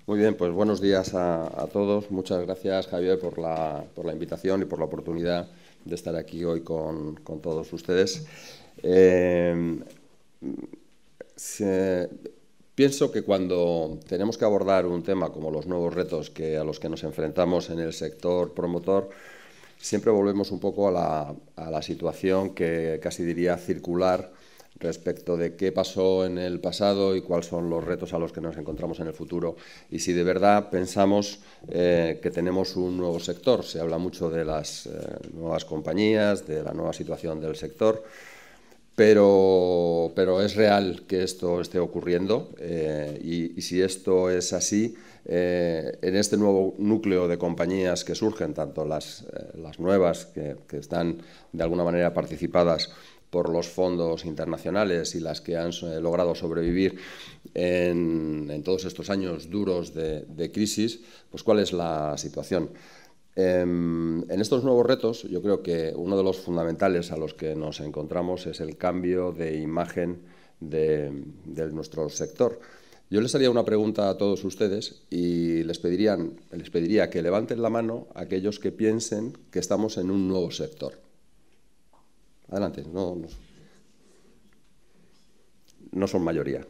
Muy bien, pues buenos días a todos. Muchas gracias, Javier, por la invitación y por la oportunidad de estar aquí hoy con todos ustedes. Pienso que cuando tenemos que abordar un tema como los nuevos retos a los que nos enfrentamos en el sector promotor, siempre volvemos un poco a la situación que casi diría circular respecto de qué pasó en el pasado y cuáles son los retos a los que nos encontramos en el futuro. Y si de verdad pensamos que tenemos un nuevo sector, se habla mucho de las nuevas compañías, de la nueva situación del sector, pero es real que esto esté ocurriendo y si esto es así, en este nuevo núcleo de compañías que surgen, tanto las nuevas que están de alguna manera participadas por los fondos internacionales y las que han logrado sobrevivir en todos estos años duros de crisis, pues ¿cuál es la situación? En estos nuevos retos, yo creo que uno de los fundamentales a los que nos encontramos es el cambio de imagen de nuestro sector. Yo les haría una pregunta a todos ustedes y les pediría que levanten la mano aquellos que piensen que estamos en un nuevo sector. Adelante, no son mayoría.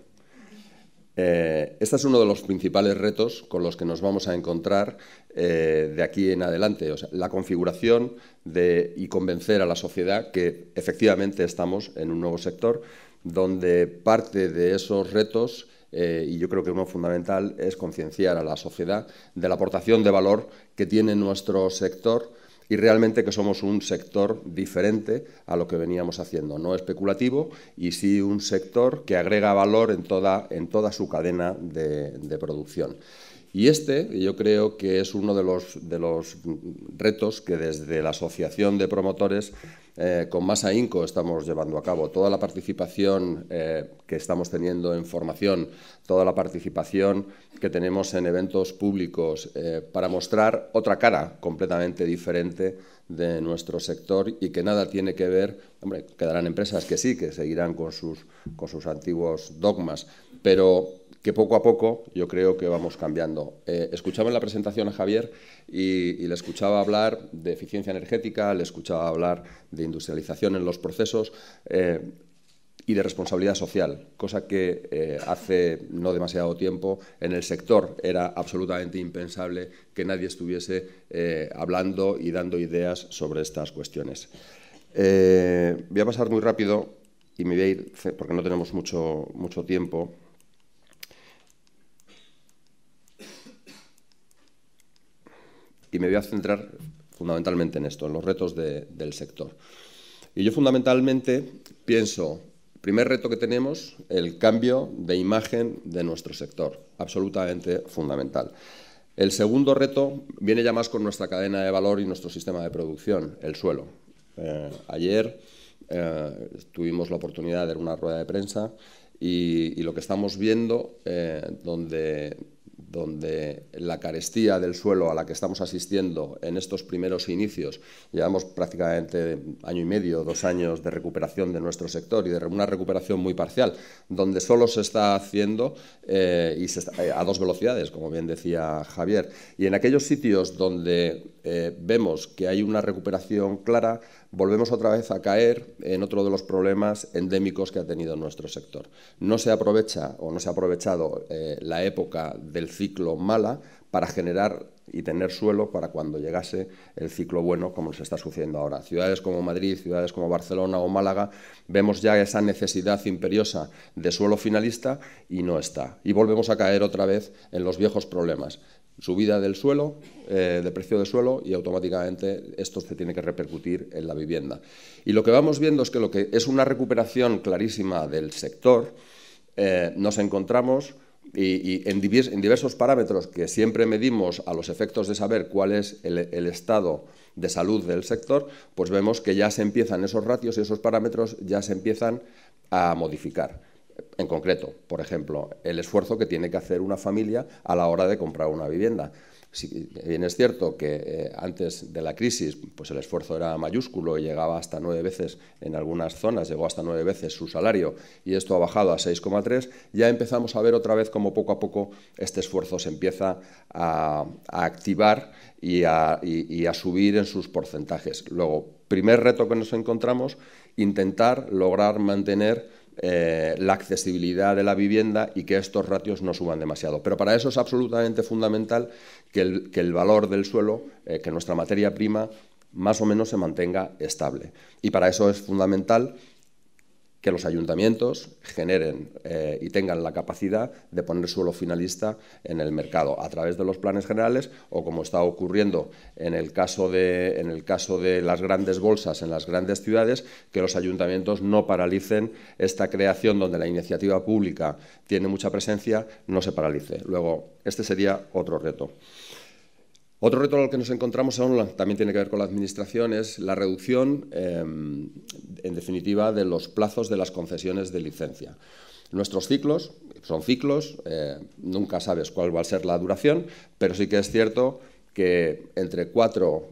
Este es uno de los principales retos con los que nos vamos a encontrar de aquí en adelante. O sea, la configuración y convencer a la sociedad que efectivamente estamos en un nuevo sector donde parte de esos retos, y yo creo que uno fundamental, es concienciar a la sociedad de la aportación de valor que tiene nuestro sector y realmente que somos un sector diferente a lo que veníamos haciendo, no especulativo y sí un sector que agrega valor en toda su cadena de producción. Y yo creo que es uno de los retos que desde la Asociación de Promotores con más ahínco estamos llevando a cabo. Toda la participación que estamos teniendo en formación, toda la participación que tenemos en eventos públicos para mostrar otra cara completamente diferente de nuestro sector y que nada tiene que ver, hombre, quedarán empresas que sí, que seguirán con sus antiguos dogmas, pero que poco a poco yo creo que vamos cambiando. Escuchaba en la presentación a Javier y le escuchaba hablar de eficiencia energética, le escuchaba hablar de industrialización en los procesos y de responsabilidad social, cosa que hace no demasiado tiempo en el sector era absolutamente impensable que nadie estuviese hablando y dando ideas sobre estas cuestiones. Voy a pasar muy rápido y me voy a ir, porque no tenemos mucho tiempo. Y me voy a centrar fundamentalmente en esto, en los retos del sector. Y yo fundamentalmente pienso, primer reto que tenemos, el cambio de imagen de nuestro sector, absolutamente fundamental. El segundo reto viene ya más con nuestra cadena de valor y nuestro sistema de producción, el suelo. Ayer tuvimos la oportunidad de dar una rueda de prensa y lo que estamos viendo, donde la carestía del suelo a la que estamos asistiendo en estos primeros inicios, llevamos prácticamente año y medio, 2 años de recuperación de nuestro sector y de una recuperación muy parcial, donde solo se está haciendo a 2 velocidades, como bien decía Javier. Y en aquellos sitios donde vemos que hay una recuperación clara, volvemos otra vez a caer en otro de los problemas endémicos que ha tenido nuestro sector. No se aprovecha o no se ha aprovechado la época del ciclo mala para generar y tener suelo para cuando llegase el ciclo bueno, como nos está sucediendo ahora. Ciudades como Madrid, ciudades como Barcelona o Málaga, vemos ya esa necesidad imperiosa de suelo finalista y no está. Y volvemos a caer otra vez en los viejos problemas. Subida del suelo, de precio del suelo y automáticamente esto se tiene que repercutir en la vivienda. Y lo que vamos viendo es que lo que es una recuperación clarísima del sector, nos encontramos y en diversos parámetros que siempre medimos a los efectos de saber cuál es el estado de salud del sector, pues vemos que ya se empiezan esos ratios y esos parámetros ya se empiezan a modificar. En concreto, por ejemplo, el esfuerzo que tiene que hacer una familia a la hora de comprar una vivienda. Si bien es cierto que antes de la crisis pues el esfuerzo era mayúsculo y llegaba hasta 9 veces, en algunas zonas llegó hasta 9 veces su salario, y esto ha bajado a 6,3, ya empezamos a ver otra vez cómo poco a poco este esfuerzo se empieza a activar y a subir en sus porcentajes. Luego, primer reto que nos encontramos, intentar lograr mantener la accesibilidad de la vivienda y que estos ratios no suban demasiado. Pero para eso es absolutamente fundamental que el valor del suelo, que nuestra materia prima, más o menos se mantenga estable. Y para eso es fundamental que los ayuntamientos generen y tengan la capacidad de poner suelo finalista en el mercado a través de los planes generales, o como está ocurriendo en el caso de las grandes bolsas en las grandes ciudades, que los ayuntamientos no paralicen esta creación donde la iniciativa pública tiene mucha presencia, no se paralice. Luego, este sería otro reto. Otro reto al que nos encontramos también tiene que ver con la administración, es la reducción, en definitiva, de los plazos de las concesiones de licencia. Nuestros ciclos son ciclos, nunca sabes cuál va a ser la duración, pero sí que es cierto que entre 4,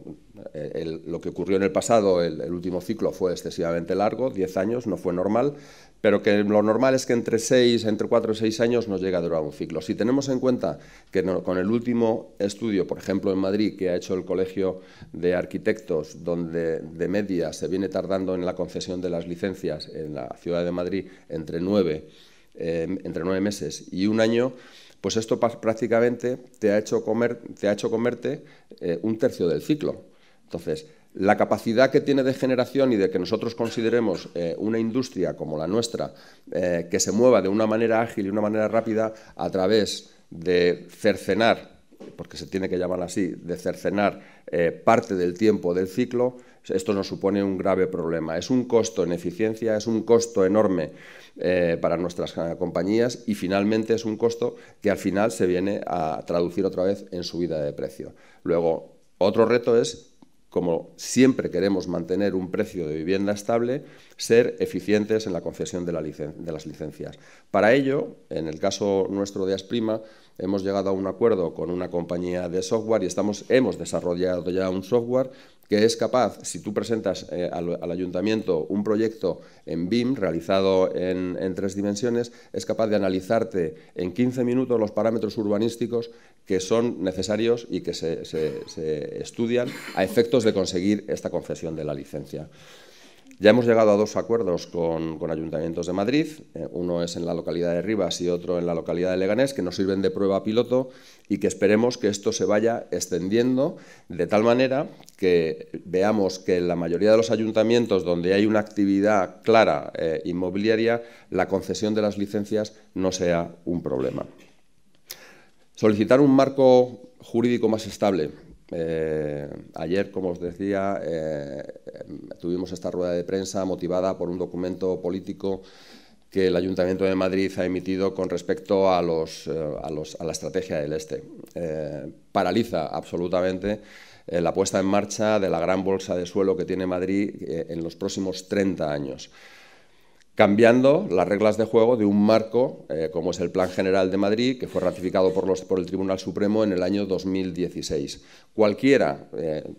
lo que ocurrió en el pasado, el último ciclo fue excesivamente largo, 10 años, no fue normal, pero que lo normal es que entre 4 y 6 años nos llega a durar un ciclo. Si tenemos en cuenta que con el último estudio, por ejemplo en Madrid, que ha hecho el Colegio de Arquitectos, donde de media se viene tardando en la concesión de las licencias en la ciudad de Madrid entre 9 meses y 1 año, pues esto prácticamente te ha hecho comerte un tercio del ciclo. Entonces, la capacidad que tiene de generación y de que nosotros consideremos una industria como la nuestra, que se mueva de una manera ágil y una manera rápida a través de cercenar, porque se tiene que llamar así, de cercenar parte del tiempo del ciclo, esto nos supone un grave problema. Es un costo en eficiencia, es un costo enorme para nuestras compañías, y finalmente es un costo que al final se viene a traducir otra vez en subida de precio. Luego, otro reto es, como siempre queremos mantener un precio de vivienda estable, ser eficientes en la concesión de las licencias. Para ello, en el caso nuestro de Asprima, hemos llegado a un acuerdo con una compañía de software y hemos desarrollado ya un software que es capaz, si tú presentas al ayuntamiento un proyecto en BIM realizado en 3 dimensiones, es capaz de analizarte en 15 minutos los parámetros urbanísticos que son necesarios y que se estudian a efectos de conseguir esta concesión de la licencia. Ya hemos llegado a 2 acuerdos con ayuntamientos de Madrid, uno es en la localidad de Rivas y otro en la localidad de Leganés, que nos sirven de prueba piloto y que esperemos que esto se vaya extendiendo de tal manera que veamos que en la mayoría de los ayuntamientos donde hay una actividad clara inmobiliaria, la concesión de las licencias no sea un problema. Solicitar un marco jurídico más estable. Ayer, como os decía, tuvimos esta rueda de prensa motivada por un documento político que el Ayuntamiento de Madrid ha emitido con respecto a la estrategia del Este. Paraliza absolutamente la puesta en marcha de la gran bolsa de suelo que tiene Madrid en los próximos 30 años. Cambiando las reglas de juego de un marco, como es el Plan General de Madrid, que fue ratificado por el Tribunal Supremo en el año 2016. Cualquiera,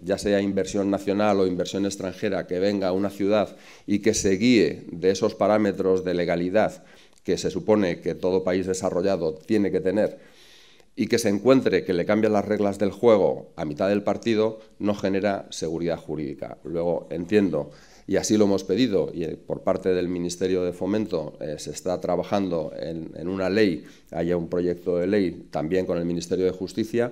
ya sea inversión nacional o inversión extranjera, que venga a una ciudad y que se guíe de esos parámetros de legalidad que se supone que todo país desarrollado tiene que tener, y que se encuentre que le cambian las reglas del juego a mitad del partido, no genera seguridad jurídica. Luego, entiendo, y así lo hemos pedido, y por parte del Ministerio de Fomento se está trabajando en una ley, haya un proyecto de ley también con el Ministerio de Justicia,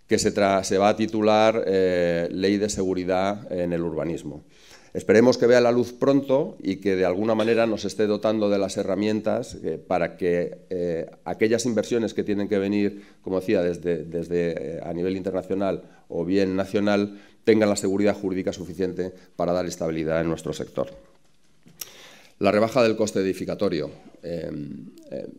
que se va a titular Ley de Seguridad en el Urbanismo. Esperemos que vea la luz pronto y que de alguna manera nos esté dotando de las herramientas para que aquellas inversiones que tienen que venir, como decía, desde a nivel internacional o bien nacional, tengan la seguridad jurídica suficiente para dar estabilidad en nuestro sector. La rebaja del coste edificatorio.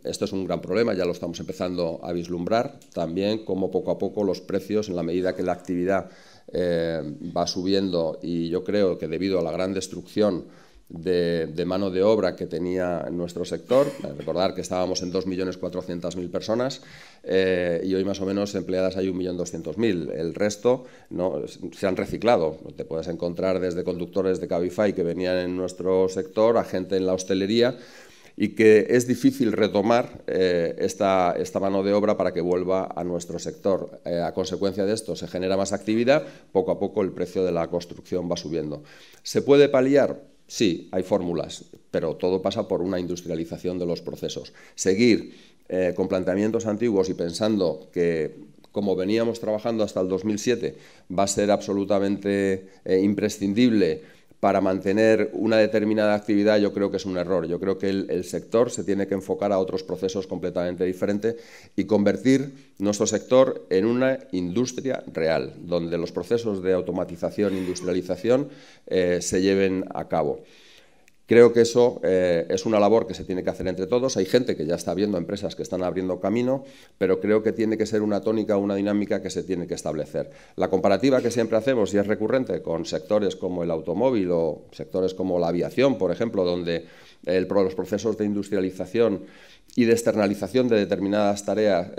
Esto es un gran problema, ya lo estamos empezando a vislumbrar. También como poco a poco los precios, en la medida que la actividad va subiendo, y yo creo que debido a la gran destrucción de mano de obra que tenía nuestro sector. Recordar que estábamos en 2.400.000 personas y hoy más o menos empleadas hay 1.200.000. El resto no, se han reciclado. Te puedes encontrar desde conductores de Cabify que venían en nuestro sector a gente en la hostelería, y que es difícil retomar esta mano de obra para que vuelva a nuestro sector. A consecuencia de esto se genera más actividad, poco a poco el precio de la construcción va subiendo. ¿Se puede paliar? Sí, hay fórmulas, pero todo pasa por una industrialización de los procesos. Seguir con planteamientos antiguos y pensando que, como veníamos trabajando hasta el 2007, va a ser absolutamente imprescindible para mantener una determinada actividad, yo creo que es un error. Yo creo que el sector se tiene que enfocar a otros procesos completamente diferentes y convertir nuestro sector en una industria real, donde los procesos de automatización e industrialización se lleven a cabo. Creo que eso es una labor que se tiene que hacer entre todos. Hay gente que ya está viendo empresas que están abriendo camino, pero creo que tiene que ser una tónica, una dinámica que se tiene que establecer. La comparativa que siempre hacemos, y es recurrente, con sectores como el automóvil o sectores como la aviación, por ejemplo, donde los procesos de industrialización y de externalización de determinadas tareas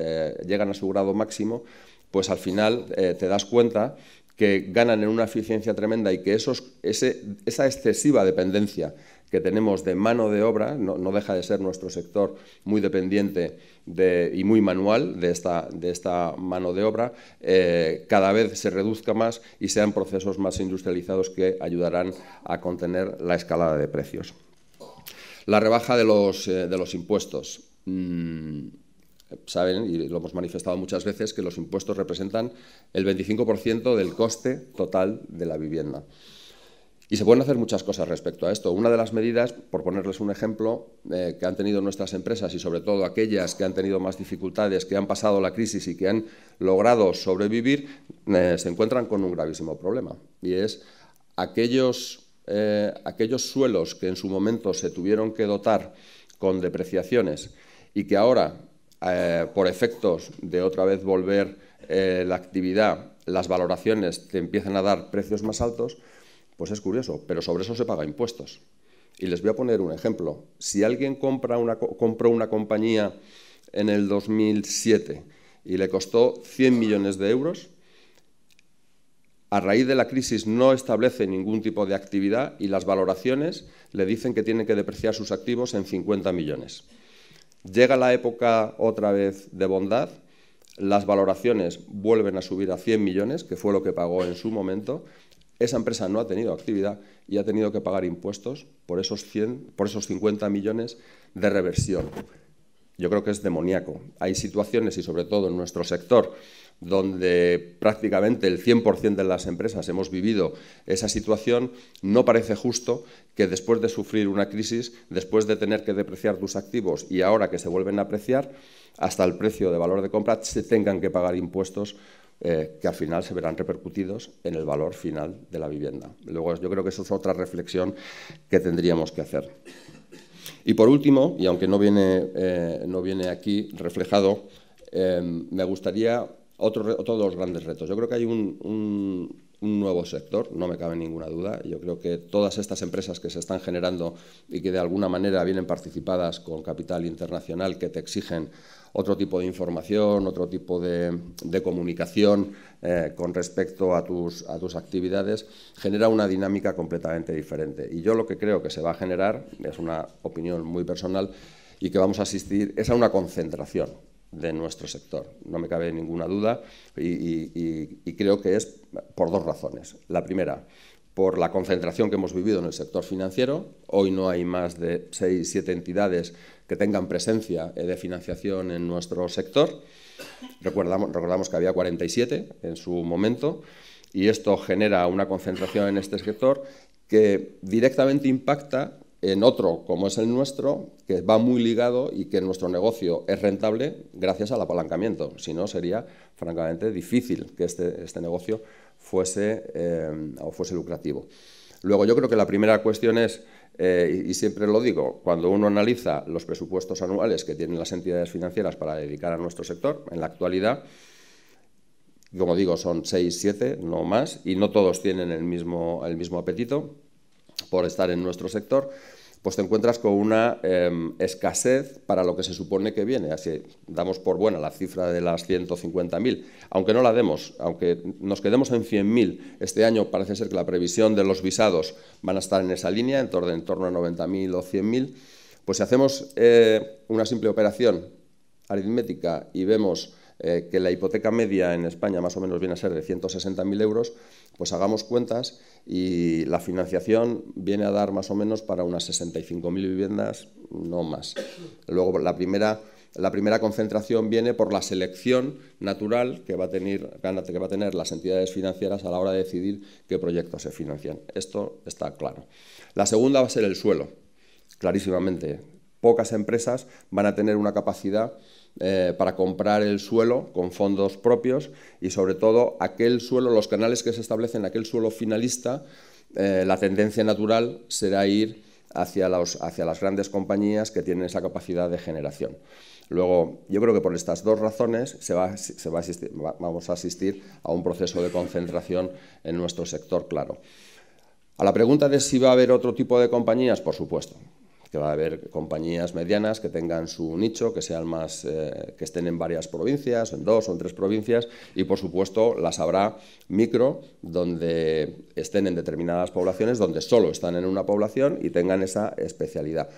llegan a su grado máximo, pues al final te das cuenta que ganan en una eficiencia tremenda y que esa excesiva dependencia que tenemos de mano de obra, no deja de ser nuestro sector muy dependiente y muy manual de esta mano de obra, cada vez se reduzca más y sean procesos más industrializados que ayudarán a contener la escalada de precios. La rebaja de los impuestos. Saben, y lo hemos manifestado muchas veces, que los impuestos representan el 25% del coste total de la vivienda. Y se pueden hacer muchas cosas respecto a esto. Una de las medidas, por ponerles un ejemplo, que han tenido nuestras empresas y sobre todo aquellas que han tenido más dificultades, que han pasado la crisis y que han logrado sobrevivir, se encuentran con un gravísimo problema. Y es aquellos suelos que en su momento se tuvieron que dotar con depreciaciones y que ahora, por efectos de otra vez volver la actividad, las valoraciones te empiezan a dar precios más altos, pues es curioso, pero sobre eso se paga impuestos. Y les voy a poner un ejemplo. Si alguien compró una compañía en el 2007 y le costó 100 millones de euros, a raíz de la crisis no establece ningún tipo de actividad y las valoraciones le dicen que tiene que depreciar sus activos en 50 millones. Llega la época otra vez de bondad, las valoraciones vuelven a subir a 100 millones, que fue lo que pagó en su momento. Esa empresa no ha tenido actividad y ha tenido que pagar impuestos por esos 50 millones de reversión. Yo creo que es demoníaco. Hay situaciones, y sobre todo en nuestro sector, donde prácticamente el 100% de las empresas hemos vivido esa situación. No parece justo que después de sufrir una crisis, después de tener que depreciar tus activos y ahora que se vuelven a apreciar, hasta el precio de valor de compra se tengan que pagar impuestos que al final se verán repercutidos en el valor final de la vivienda. Luego, yo creo que eso es otra reflexión que tendríamos que hacer. Y por último, y aunque no viene aquí reflejado, me gustaría otro de los grandes retos. Yo creo que hay un nuevo sector, no me cabe ninguna duda. Yo creo que todas estas empresas que se están generando y que de alguna manera vienen participadas con capital internacional, que te exigen otro tipo de información, otro tipo de comunicación con respecto a tus actividades, genera una dinámica completamente diferente. Y yo lo que creo que se va a generar, es una opinión muy personal, y que vamos a asistir es a una concentración de nuestro sector. No me cabe ninguna duda y creo que es por dos razones. La primera, por la concentración que hemos vivido en el sector financiero. Hoy no hay más de 6 o 7 entidades que tengan presencia de financiación en nuestro sector. Recordamos que había 47 en su momento y esto genera una concentración en este sector que directamente impacta en otro como es el nuestro, que va muy ligado y que nuestro negocio es rentable gracias al apalancamiento. Si no, sería francamente difícil que este negocio fuese lucrativo. Luego, yo creo que la primera cuestión es, y siempre lo digo, cuando uno analiza los presupuestos anuales que tienen las entidades financieras para dedicar a nuestro sector, en la actualidad, como digo, son 6 o 7, no más, y no todos tienen el mismo apetito. por estar en nuestro sector, pues te encuentras con una escasez para lo que se supone que viene. Así damos por buena la cifra de las 150.000, aunque no la demos, aunque nos quedemos en 100.000, este año parece ser que la previsión de los visados van a estar en esa línea, en torno a 90.000 o 100.000, pues si hacemos una simple operación aritmética y vemos que la hipoteca media en España más o menos viene a ser de 160.000 euros, pues hagamos cuentas y la financiación viene a dar más o menos para unas 65.000 viviendas, no más. Luego la primera concentración viene por la selección natural que va a tener las entidades financieras a la hora de decidir qué proyectos se financian. Esto está claro. La segunda va a ser el suelo, clarísimamente. Pocas empresas van a tener una capacidad para comprar el suelo con fondos propios y, sobre todo, aquel suelo, los canales que se establecen, aquel suelo finalista, la tendencia natural será ir hacia las grandes compañías que tienen esa capacidad de generación. Luego, yo creo que por estas dos razones vamos a asistir a un proceso de concentración en nuestro sector, claro. A la pregunta de si va a haber otro tipo de compañías, por supuesto, que va a haber compañías medianas que tengan su nicho, que sean que estén en varias provincias, en 2 o en 3 provincias, y por supuesto las habrá micro, donde estén en determinadas poblaciones, donde solo están en una población y tengan esa especialidad.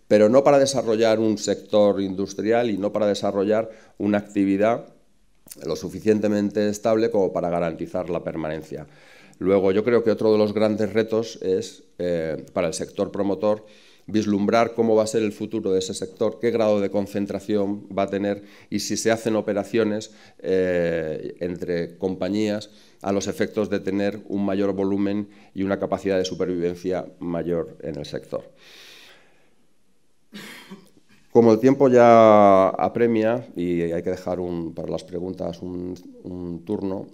Pero no para desarrollar un sector industrial y no para desarrollar una actividad lo suficientemente estable como para garantizar la permanencia. Luego, yo creo que otro de los grandes retos es, para el sector promotor, vislumbrar cómo va a ser el futuro de ese sector, qué grado de concentración va a tener y si se hacen operaciones entre compañías a los efectos de tener un mayor volumen y una capacidad de supervivencia mayor en el sector. Como el tiempo ya apremia y hay que dejar para las preguntas un turno,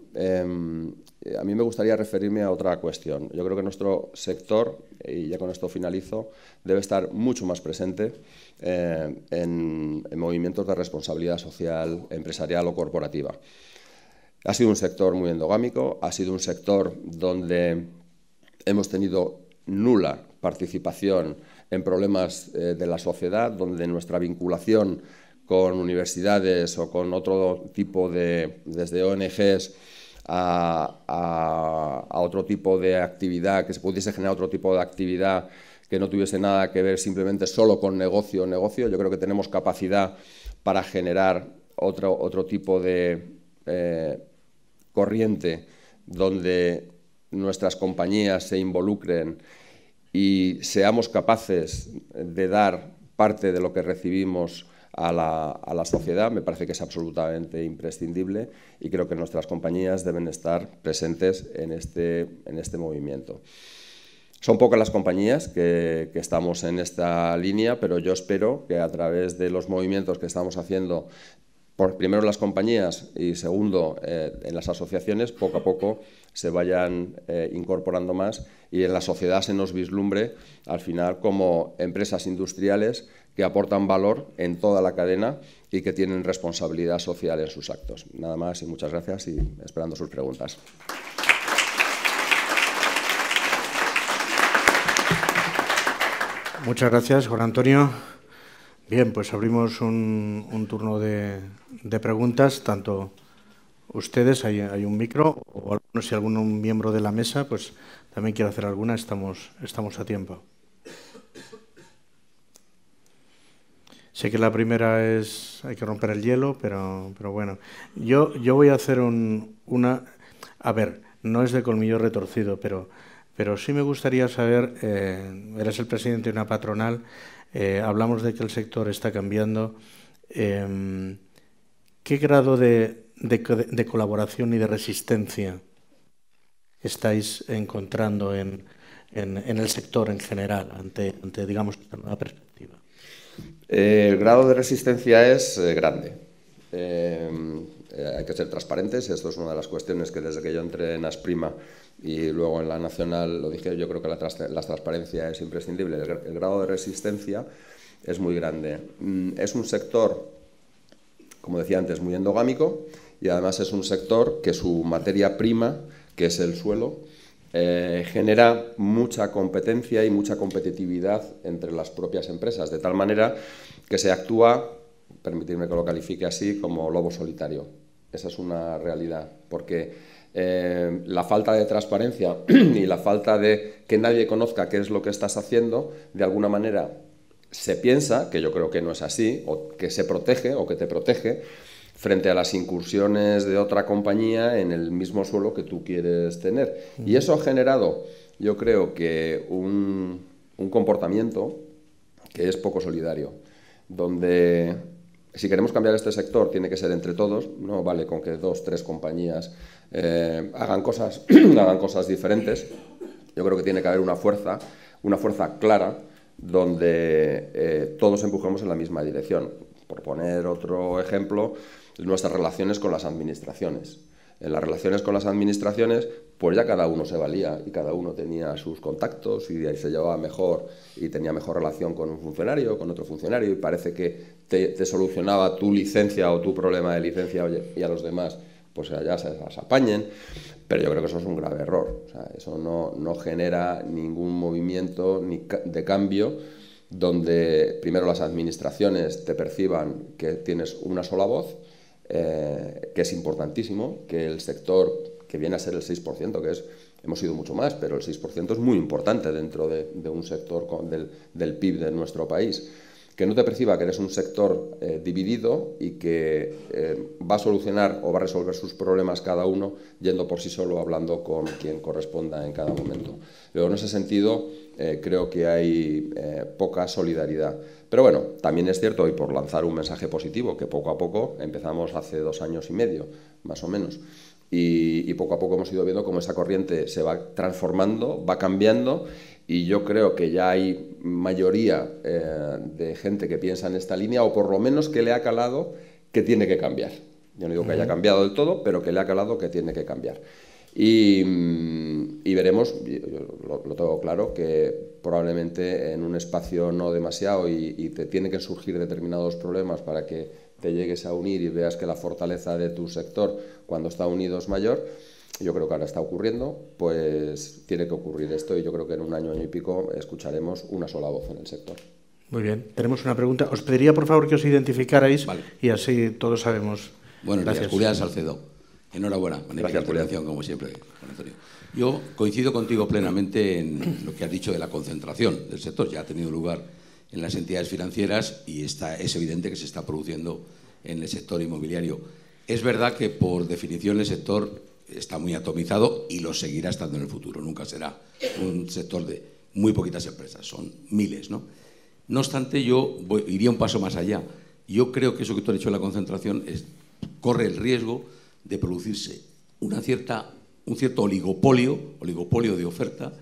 a mí me gustaría referirme a otra cuestión. Yo creo que nuestro sector, y ya con esto finalizo, debe estar mucho más presente en movimientos de responsabilidad social, empresarial o corporativa. Ha sido un sector muy endogámico, ha sido un sector donde hemos tenido nula participación en problemas de la sociedad, donde nuestra vinculación con universidades o con otro tipo desde ONGs a otro tipo de actividad, que se pudiese generar otro tipo de actividad que no tuviese nada que ver simplemente solo con negocio. Yo creo que tenemos capacidad para generar otro tipo de corriente donde nuestras compañías se involucren y seamos capaces de dar parte de lo que recibimos a la sociedad. Me parece que es absolutamente imprescindible y creo que nuestras compañías deben estar presentes en este movimiento. Son pocas las compañías que estamos en esta línea, pero yo espero que a través de los movimientos que estamos haciendo, primero en las compañías y segundo en las asociaciones, poco a poco se vayan incorporando más y en la sociedad se nos vislumbre al final como empresas industriales que aportan valor en toda la cadena y que tienen responsabilidad social en sus actos. Nada más y muchas gracias y esperando sus preguntas. Muchas gracias, Juan Antonio. Bien, pues abrimos un turno de preguntas, tanto ustedes, hay un micro, o si algún miembro de la mesa pues también quiere hacer alguna, estamos a tiempo. Sé que la primera hay que romper el hielo, pero bueno. Yo voy a hacer una... A ver, no es de colmillo retorcido, pero sí me gustaría saber, eres el presidente de una patronal, hablamos de que el sector está cambiando. ¿Qué grado de colaboración y de resistencia estáis encontrando en el sector en general ante digamos, esta nueva perspectiva? El grado de resistencia es grande. Hay que ser transparentes. Esto es una de las cuestiones que desde que yo entré en Asprima y luego en la Nacional lo dije, yo creo que la transparencia es imprescindible. El grado de resistencia es muy grande. Es un sector, como decía antes, muy endogámico y además es un sector que su materia prima, que es el suelo, genera mucha competencia y mucha competitividad entre las propias empresas, de tal manera que se actúa, permitidme que lo califique así, como lobo solitario. Esa es una realidad, porque la falta de transparencia y la falta de que nadie conozca qué es lo que estás haciendo, de alguna manera se piensa, que yo creo que no es así, o que se protege o que te protege frente a las incursiones de otra compañía en el mismo suelo que tú quieres tener. Y eso ha generado, yo creo que un comportamiento que es poco solidario, donde si queremos cambiar este sector tiene que ser entre todos, no vale con que 2 o 3 compañías hagan cosas diferentes. Yo creo que tiene que haber una fuerza clara donde todos empujemos en la misma dirección. Por poner otro ejemplo, nuestras relaciones con las administraciones. En las relaciones con las administraciones, pues ya cada uno se valía y cada uno tenía sus contactos y de ahí se llevaba mejor y tenía mejor relación con un funcionario, con otro funcionario, y parece que te solucionaba tu licencia o tu problema de licencia, y a los demás pues ya se las apañen. Pero yo creo que eso es un grave error. O sea, eso no genera ningún movimiento de cambio donde primero las administraciones te perciban que tienes una sola voz, que es importantísimo, que el sector, que viene a ser el 6%, hemos sido mucho más, pero el 6% es muy importante dentro de un sector del PIB de nuestro país, que no te perciba que eres un sector dividido y que va a solucionar o va a resolver sus problemas cada uno yendo por sí solo, hablando con quien corresponda en cada momento. Luego, en ese sentido, creo que hay poca solidaridad. Pero bueno, también es cierto, y por lanzar un mensaje positivo, que poco a poco, empezamos hace 2 años y medio, más o menos, y poco a poco hemos ido viendo cómo esa corriente se va transformando, va cambiando, y yo creo que ya hay mayoría de gente que piensa en esta línea, o por lo menos que le ha calado que tiene que cambiar. Yo no digo que haya cambiado del todo, pero que le ha calado que tiene que cambiar. Y veremos, yo lo tengo claro, que probablemente en un espacio no demasiado y te tienen que surgir determinados problemas para que te llegues a unir y veas que la fortaleza de tu sector cuando está unido es mayor. Yo creo que ahora está ocurriendo, pues tiene que ocurrir esto, y yo creo que en un año y pico escucharemos una sola voz en el sector. Muy bien, tenemos una pregunta. Os pediría, por favor, que os identificarais, vale, y así todos sabemos. Buenos días, Julián Salcedo. Enhorabuena, magnífica intervención, como siempre, Antonio. Yo coincido contigo plenamente en lo que has dicho de la concentración del sector. Ya ha tenido lugar en las entidades financieras y es evidente que se está produciendo en el sector inmobiliario. Es verdad que, por definición, el sector está muy atomizado y lo seguirá estando en el futuro. Nunca será un sector de muy poquitas empresas, son miles, ¿no? No obstante, yo iría un paso más allá. Yo creo que eso que tú has dicho de la concentración corre el riesgo de producirse un cierto oligopolio de oferta,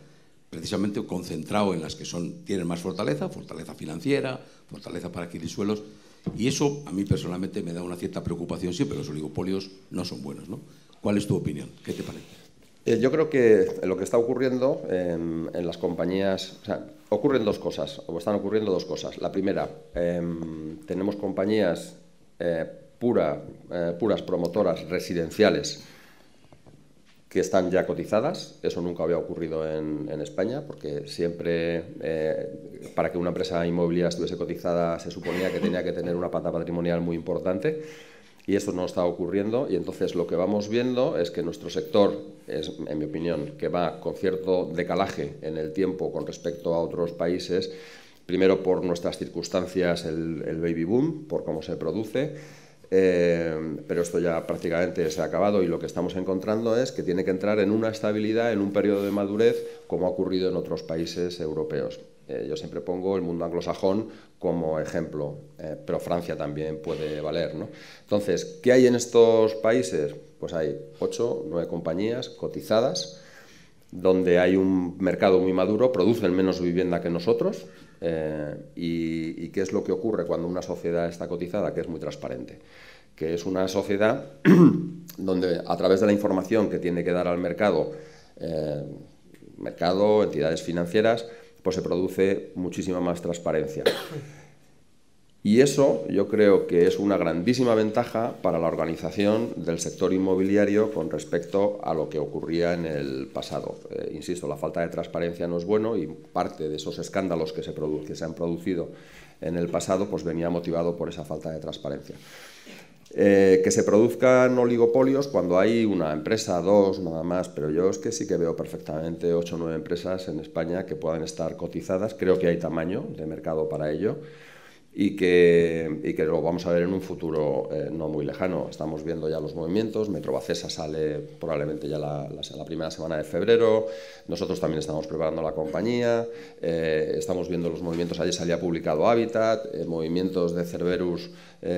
precisamente concentrado en las que tienen más fortaleza financiera, fortaleza para adquirir suelos, y eso a mí personalmente me da una cierta preocupación siempre. Los oligopolios no son buenos, ¿no? ¿Cuál es tu opinión? ¿Qué te parece? Yo creo que lo que está ocurriendo en las compañías, o sea, ocurren dos cosas, o están ocurriendo dos cosas. La primera, tenemos compañías puras promotoras residenciales que están ya cotizadas. Eso nunca había ocurrido en España, porque siempre para que una empresa inmobiliaria estuviese cotizada se suponía que tenía que tener una pata patrimonial muy importante, y eso no está ocurriendo. Y entonces lo que vamos viendo es que nuestro sector es, en mi opinión, que va con cierto decalaje en el tiempo con respecto a otros países, primero por nuestras circunstancias, el baby boom, por cómo se produce. Pero esto ya prácticamente se ha acabado, y lo que estamos encontrando es que tiene que entrar en una estabilidad, en un periodo de madurez, como ha ocurrido en otros países europeos. Yo siempre pongo el mundo anglosajón como ejemplo, pero Francia también puede valer, ¿no? Entonces, ¿qué hay en estos países? Pues hay 8 o 9 compañías cotizadas, donde hay un mercado muy maduro, producen menos vivienda que nosotros. ¿Y qué es lo que ocurre cuando una sociedad está cotizada? Que es muy transparente, que es una sociedad donde, a través de la información que tiene que dar al mercado, entidades financieras, pues se produce muchísima más transparencia. Y eso yo creo que es una grandísima ventaja para la organización del sector inmobiliario con respecto a lo que ocurría en el pasado. Insisto, la falta de transparencia no es bueno y parte de esos escándalos que se han producido en el pasado pues venía motivado por esa falta de transparencia. Que se produzcan oligopolios cuando hay una empresa, dos, nada más, pero yo es que sí que veo perfectamente 8 o 9 empresas en España que puedan estar cotizadas. Creo que hay tamaño de mercado para ello. Y que lo vamos a ver en un futuro no muy lejano. Estamos viendo ya los movimientos. Metrobacesa sale probablemente ya la primera semana de febrero. Nosotros también estamos preparando la compañía. Estamos viendo los movimientos. Ayer salía publicado Habitat, movimientos de Cerberus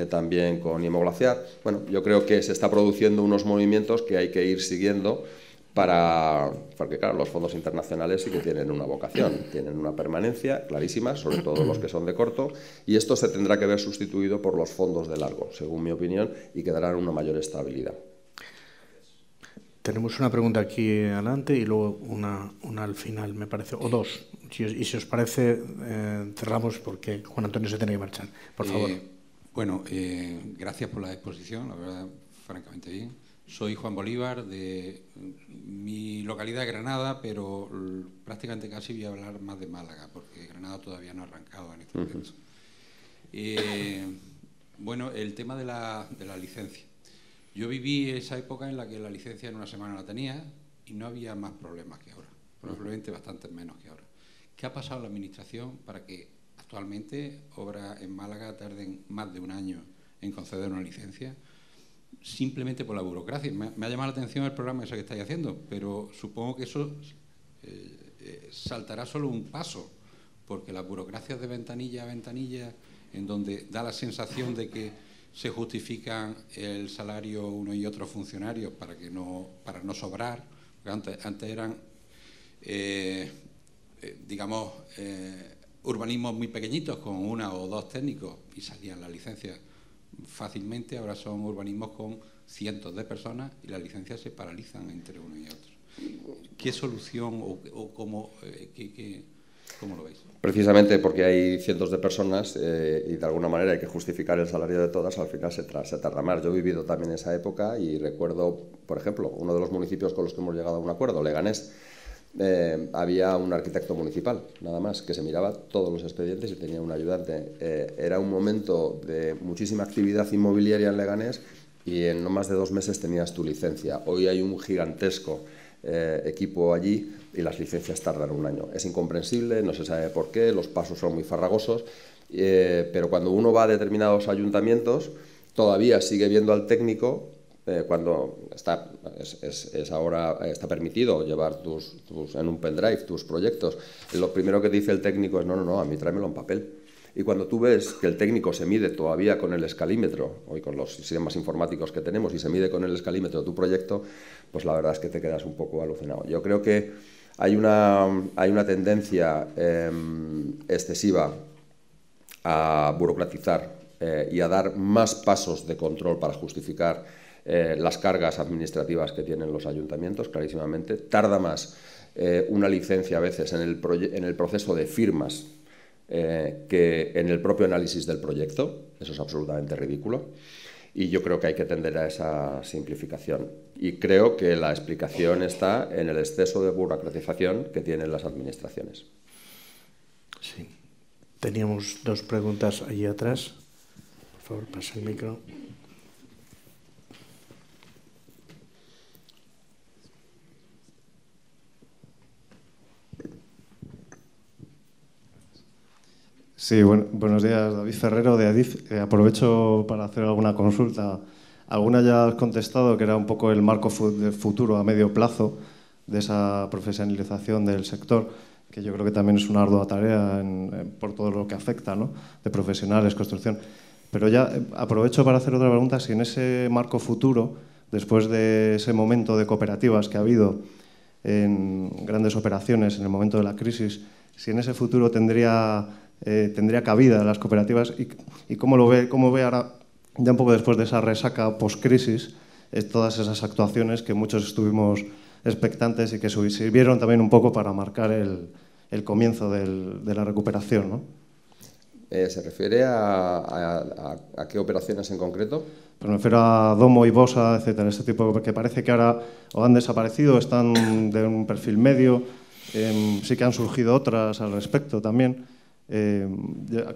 también con IMO Glaciar. Bueno, yo creo que se está produciendo unos movimientos que hay que ir siguiendo porque claro, los fondos internacionales sí que tienen una vocación, tienen una permanencia clarísima, sobre todo los que son de corto, y esto se tendrá que ver sustituido por los fondos de largo, según mi opinión, y que darán una mayor estabilidad. Tenemos una pregunta aquí adelante y luego una al final, me parece, o dos. Y si os parece, cerramos porque Juan Antonio se tiene que marchar. Por favor. Bueno, gracias por la exposición, la verdad, francamente bien. Soy Juan Bolívar, de mi localidad de Granada, pero prácticamente casi voy a hablar más de Málaga, porque Granada todavía no ha arrancado en este momento. Bueno, el tema de la licencia. Yo viví esa época en la que la licencia en una semana la tenía y no había más problemas que ahora, probablemente bastante menos que ahora. ¿Qué ha pasado en la Administración para que actualmente obras en Málaga tarden más de un año en conceder una licencia? Simplemente por la burocracia. Me ha llamado la atención el programa ese que estáis haciendo, pero supongo que eso saltará solo un paso, porque las burocracias de ventanilla a ventanilla, en donde da la sensación de que se justifican el salario uno y otros funcionarios para no sobrar, porque antes eran, digamos, urbanismos muy pequeñitos con 1 o 2 técnicos y salían las licencias fácilmente. Ahora son urbanismos con cientos de personas y las licencias se paralizan entre uno y otro. ¿Qué solución o cómo lo veis? Precisamente porque hay cientos de personas y de alguna manera hay que justificar el salario de todas, al final se tarda más. Yo he vivido también esa época y recuerdo, por ejemplo, uno de los municipios con los que hemos llegado a un acuerdo, Leganés. Había un arquitecto municipal, nada más, que se miraba todos los expedientes y tenía un ayudante. Era un momento de muchísima actividad inmobiliaria en Leganés y en no más de 2 meses tenías tu licencia. Hoy hay un gigantesco equipo allí y las licencias tardan un año. Es incomprensible, no se sabe por qué, los pasos son muy farragosos, pero cuando uno va a determinados ayuntamientos todavía sigue viendo al técnico. Cuando ahora está permitido llevar en un pendrive tus proyectos, lo primero que dice el técnico es no, a mí tráemelo en papel. Y cuando tú ves que el técnico se mide todavía con el escalímetro, hoy con los sistemas informáticos que tenemos, y se mide con el escalímetro tu proyecto, pues la verdad es que te quedas un poco alucinado. Yo creo que hay una tendencia excesiva a burocratizar y a dar más pasos de control para justificar las cargas administrativas que tienen los ayuntamientos, clarísimamente. Tarda más una licencia a veces en el proceso de firmas que en el propio análisis del proyecto. Eso es absolutamente ridículo. Y yo creo que hay que tender a esa simplificación. Y creo que la explicación está en el exceso de burocratización que tienen las administraciones. Sí. Teníamos 2 preguntas allí atrás. Por favor, pasa el micro. Sí, buenos días, David Ferrero de ADIF. Aprovecho para hacer alguna consulta. Alguna ya has contestado, que era un poco el marco futuro a medio plazo de esa profesionalización del sector, que yo creo que también es una ardua tarea por todo lo que afecta, ¿no? De profesionales, construcción. Pero ya aprovecho para hacer otra pregunta, si en ese marco futuro, después de ese momento de cooperativas que ha habido en grandes operaciones, en el momento de la crisis, si en ese futuro tendría cabida las cooperativas y cómo ve ahora, ya un poco después de esa resaca post-crisis, todas esas actuaciones que muchos estuvimos expectantes y que sirvieron también un poco para marcar el comienzo de la recuperación, ¿no? ¿Se refiere a qué operaciones en concreto? Pues me refiero a Domo y Bosa, etcétera, ese tipo, porque parece que ahora o han desaparecido, están de un perfil medio, sí que han surgido otras al respecto también.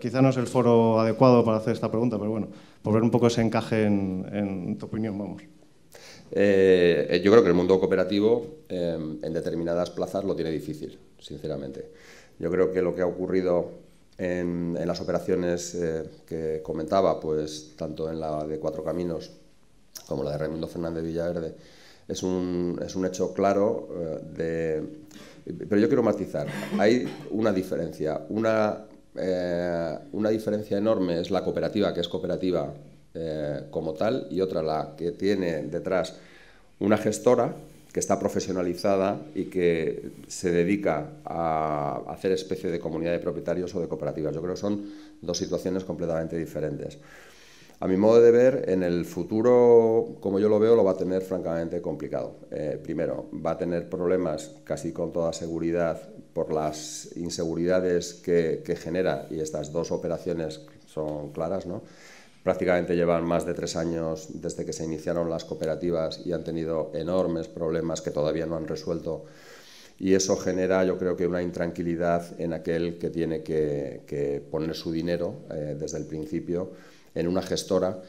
Quizá no es el foro adecuado para hacer esta pregunta, pero bueno, por ver un poco ese encaje en tu opinión, vamos. Yo creo que el mundo cooperativo en determinadas plazas lo tiene difícil, sinceramente. Yo creo que lo que ha ocurrido en las operaciones que comentaba, pues tanto en la de Cuatro Caminos como la de Raimundo Fernández Villaverde, es un hecho claro pero yo quiero matizar. Hay una diferencia. Una diferencia enorme es la cooperativa, que es cooperativa como tal, y otra la que tiene detrás una gestora que está profesionalizada y que se dedica a hacer especie de comunidad de propietarios o de cooperativas. Yo creo que son dos situaciones completamente diferentes. A mi modo de ver, en el futuro, como yo lo veo, lo va a tener francamente complicado. Primero, va a tener problemas casi con toda seguridad por las inseguridades que genera, y estas dos operaciones son claras, ¿no? Prácticamente llevan más de 3 años desde que se iniciaron las cooperativas y han tenido enormes problemas que todavía no han resuelto, y eso genera, yo creo, que una intranquilidad en aquel que tiene que poner su dinero desde el principio en una gestora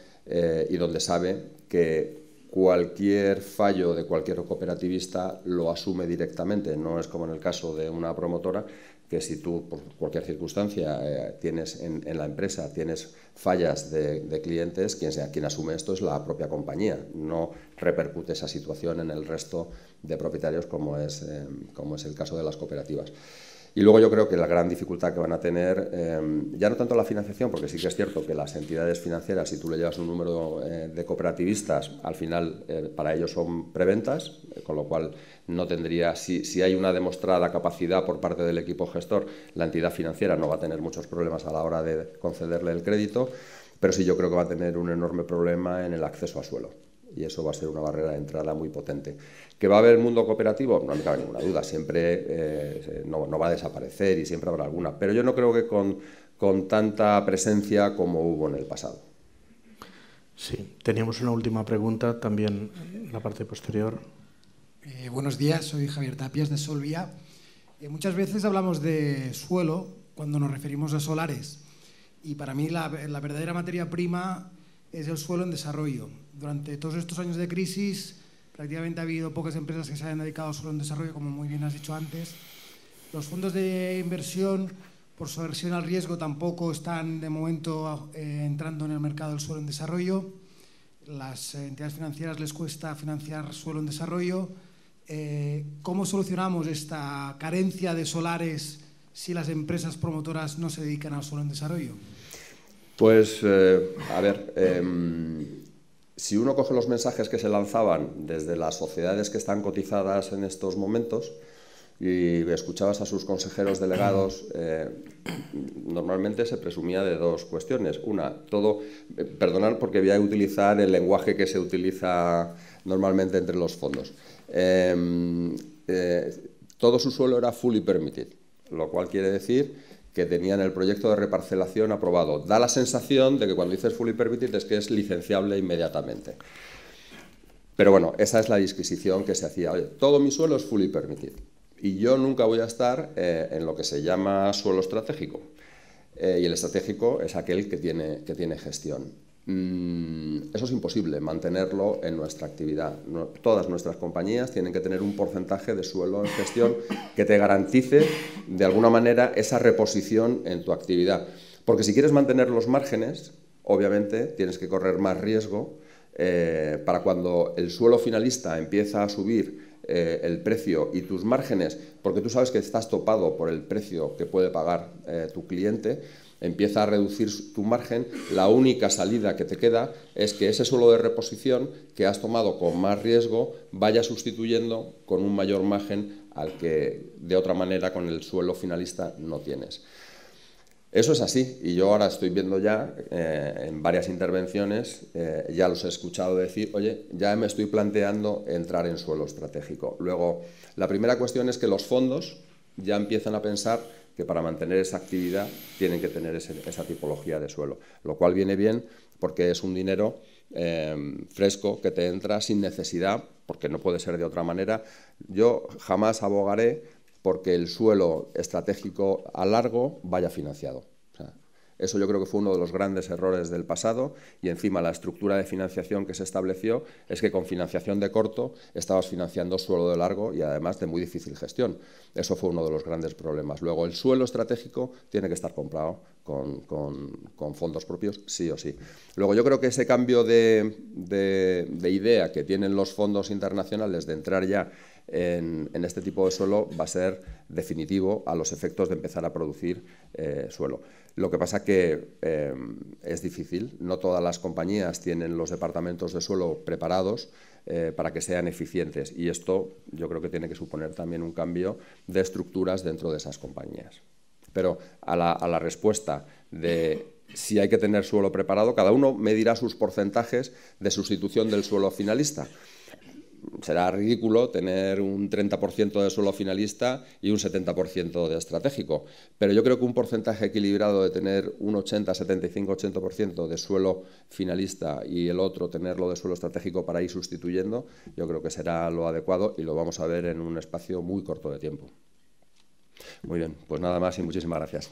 y donde sabe que cualquier fallo de cualquier cooperativista lo asume directamente. No es como en el caso de una promotora, que si tú, por cualquier circunstancia, tienes en la empresa, tienes fallas de clientes, quien asume esto es la propia compañía. No repercute esa situación en el resto de propietarios, como es el caso de las cooperativas. Y luego yo creo que la gran dificultad que van a tener, ya no tanto la financiación, porque sí que es cierto que las entidades financieras, si tú le llevas un número de cooperativistas, al final para ellos son preventas, con lo cual no tendría, si hay una demostrada capacidad por parte del equipo gestor, la entidad financiera no va a tener muchos problemas a la hora de concederle el crédito, pero sí yo creo que va a tener un enorme problema en el acceso a suelo. Y eso va a ser una barrera de entrada muy potente. ¿Que va a haber mundo cooperativo? No me cabe ninguna duda, siempre no va a desaparecer y siempre habrá alguna, pero yo no creo que con tanta presencia como hubo en el pasado. Sí, teníamos una última pregunta también en la parte posterior. Buenos días, soy Javier Tapias de Solvia. Muchas veces hablamos de suelo cuando nos referimos a solares, y para mí la verdadera materia prima es el suelo en desarrollo. Durante todos estos años de crisis prácticamente ha habido pocas empresas que se hayan dedicado al suelo en desarrollo, como muy bien has dicho antes. Los fondos de inversión, por su aversión al riesgo, tampoco están de momento entrando en el mercado del suelo en desarrollo. Las entidades financieras les cuesta financiar suelo en desarrollo. ¿Cómo solucionamos esta carencia de solares si las empresas promotoras no se dedican al suelo en desarrollo? Pues, a ver, si uno coge los mensajes que se lanzaban desde las sociedades que están cotizadas en estos momentos y escuchabas a sus consejeros delegados, normalmente se presumía de dos cuestiones. Una, perdonad porque voy a utilizar el lenguaje que se utiliza normalmente entre los fondos. Todo su suelo era fully permitted, lo cual quiere decir que tenían el proyecto de reparcelación aprobado. Da la sensación de que cuando dices fully permitted es que es licenciable inmediatamente. Pero bueno, esa es la disquisición que se hacía. Oye, todo mi suelo es fully permitted y yo nunca voy a estar en lo que se llama suelo estratégico. Y el estratégico es aquel que tiene gestión. Eso es imposible, mantenerlo en nuestra actividad. Todas nuestras compañías tienen que tener un porcentaje de suelo en gestión que te garantice, de alguna manera, esa reposición en tu actividad. Porque si quieres mantener los márgenes, obviamente tienes que correr más riesgo para cuando el suelo finalista empieza a subir el precio y tus márgenes, porque tú sabes que estás topado por el precio que puede pagar tu cliente, empieza a reducir tu margen. La única salida que te queda es que ese suelo de reposición que has tomado con más riesgo vaya sustituyendo con un mayor margen al que de otra manera con el suelo finalista no tienes. Eso es así, y yo ahora estoy viendo ya en varias intervenciones, ya los he escuchado decir, oye, ya me estoy planteando entrar en suelo estratégico. Luego, la primera cuestión es que los fondos ya empiezan a pensar que para mantener esa actividad tienen que tener esa tipología de suelo, lo cual viene bien porque es un dinero fresco que te entra sin necesidad, porque no puede ser de otra manera. Yo jamás abogaré porque el suelo estratégico a largo vaya financiado. O sea, eso yo creo que fue uno de los grandes errores del pasado, y encima la estructura de financiación que se estableció es que con financiación de corto estabas financiando suelo de largo y además de muy difícil gestión. Eso fue uno de los grandes problemas. Luego, el suelo estratégico tiene que estar comprado con fondos propios, sí o sí. Luego, yo creo que ese cambio de idea que tienen los fondos internacionales de entrar ya en este tipo de suelo va a ser definitivo a los efectos de empezar a producir suelo. Lo que pasa que es difícil, no todas las compañías tienen los departamentos de suelo preparados para que sean eficientes, y esto yo creo que tiene que suponer también un cambio de estructuras dentro de esas compañías. Pero a la respuesta de si hay que tener suelo preparado, cada uno medirá sus porcentajes de sustitución del suelo finalista. Será ridículo tener un 30% de suelo finalista y un 70% de estratégico, pero yo creo que un porcentaje equilibrado de tener un 80, 75, 80% de suelo finalista y el otro tenerlo de suelo estratégico para ir sustituyendo, yo creo que será lo adecuado, y lo vamos a ver en un espacio muy corto de tiempo. Muy bien, pues nada más y muchísimas gracias.